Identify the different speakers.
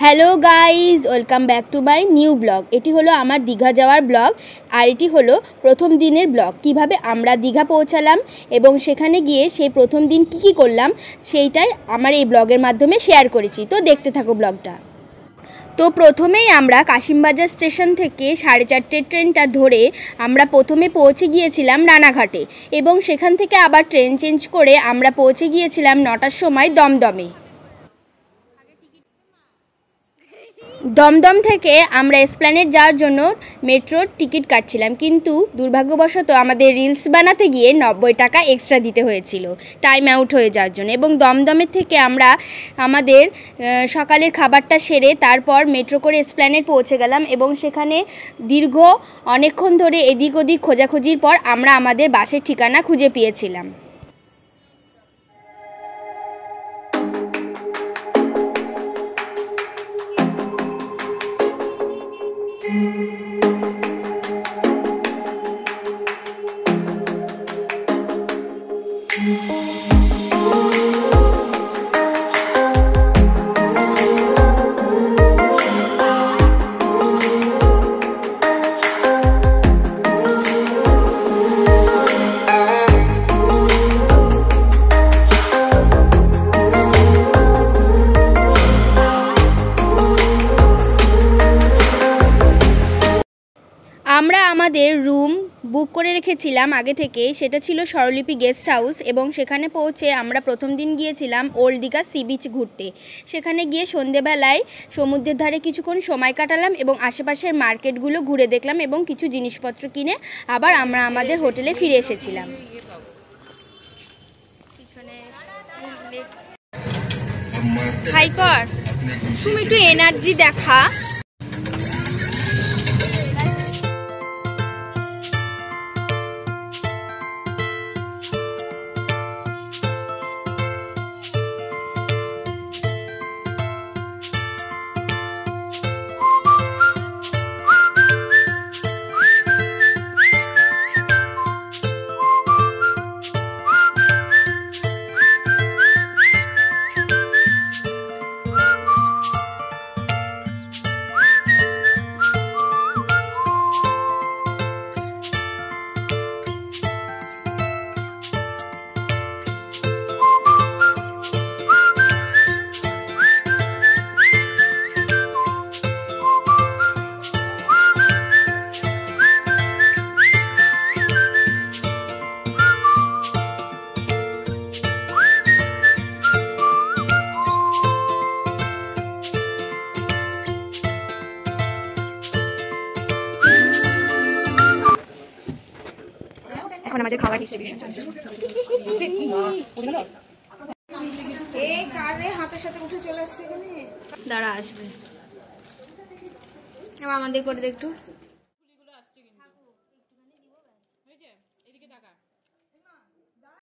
Speaker 1: Hello guys, welcome back to my new blog. এটি হলো আমার দীঘা যাওয়ার ব্লগ, আর এটি হলো প্রথম দিনের ব্লগ। কিভাবে আমরা দীঘা পৌঁছালাম এবং সেখানে গিয়ে সেই প্রথম দিন কী করলাম সেইটাই আমার এই ব্লগের মাধ্যমে শেয়ার করেছি। তো দেখতে থাকো ব্লগটা। তো প্রথমেই আমরা কাশিমবাজার স্টেশন থেকে 4:30 ট্রেনটা ধরে আমরা প্রথমে পৌঁছে গিয়েছিলাম রানাঘাটে, এবং সেখান থেকে আবার ট্রেন চেঞ্জ করে আমরা পৌঁছে গিয়েছিলাম 9টার সময় দমদমে। দমদম থেকে আমরা এসপ্ল্যানেড যাওয়ার জন্য মেট্রোর টিকিট কাটছিলাম, কিন্তু দুর্ভাগ্যবশত আমাদের রিলস বানাতে গিয়ে 90 টাকা এক্সট্রা দিতে হয়েছিল টাইম আউট হয়ে যাওয়ার জন্য। এবং দমদমের থেকে আমরা আমাদের সকালের খাবারটা সেরে তারপর মেট্রো করে এসপ্ল্যানেড পৌঁছে গেলাম, এবং সেখানে দীর্ঘ অনেকক্ষণ ধরে এদিক ওদিক খোঁজাখুঁজির পর আমরা আমাদের বাসের ঠিকানা খুঁজে পেয়েছিলাম। আমরা আমাদের রুম বুক করে রেখেছিলাম আগে থেকে, সেটা ছিল স্বরলিপি গেস্ট হাউস, এবং সেখানে পৌঁছে আমরা প্রথম দিন গিয়েছিলাম ওল্ড দীঘা সি বিচ ঘুরতে। সেখানে গিয়ে সন্ধেবেলায় সমুদ্রের ধারে কিছুক্ষণ সময় কাটালাম এবং আশেপাশের মার্কেটগুলো ঘুরে দেখলাম এবং কিছু জিনিসপত্র কিনে আবার আমরা আমাদের হোটেলে ফিরে এসেছিলাম। হাই কর, তুমি একটু এনার্জি দেখা। এখন আমাদের খাবার ডিস্ট্রিবিউশন চলছে। এই কারে হাতের সাথে উঠে চলে আসছে এখানে, দাঁড়া আসবে। এবার আমাদের করে দে একটু।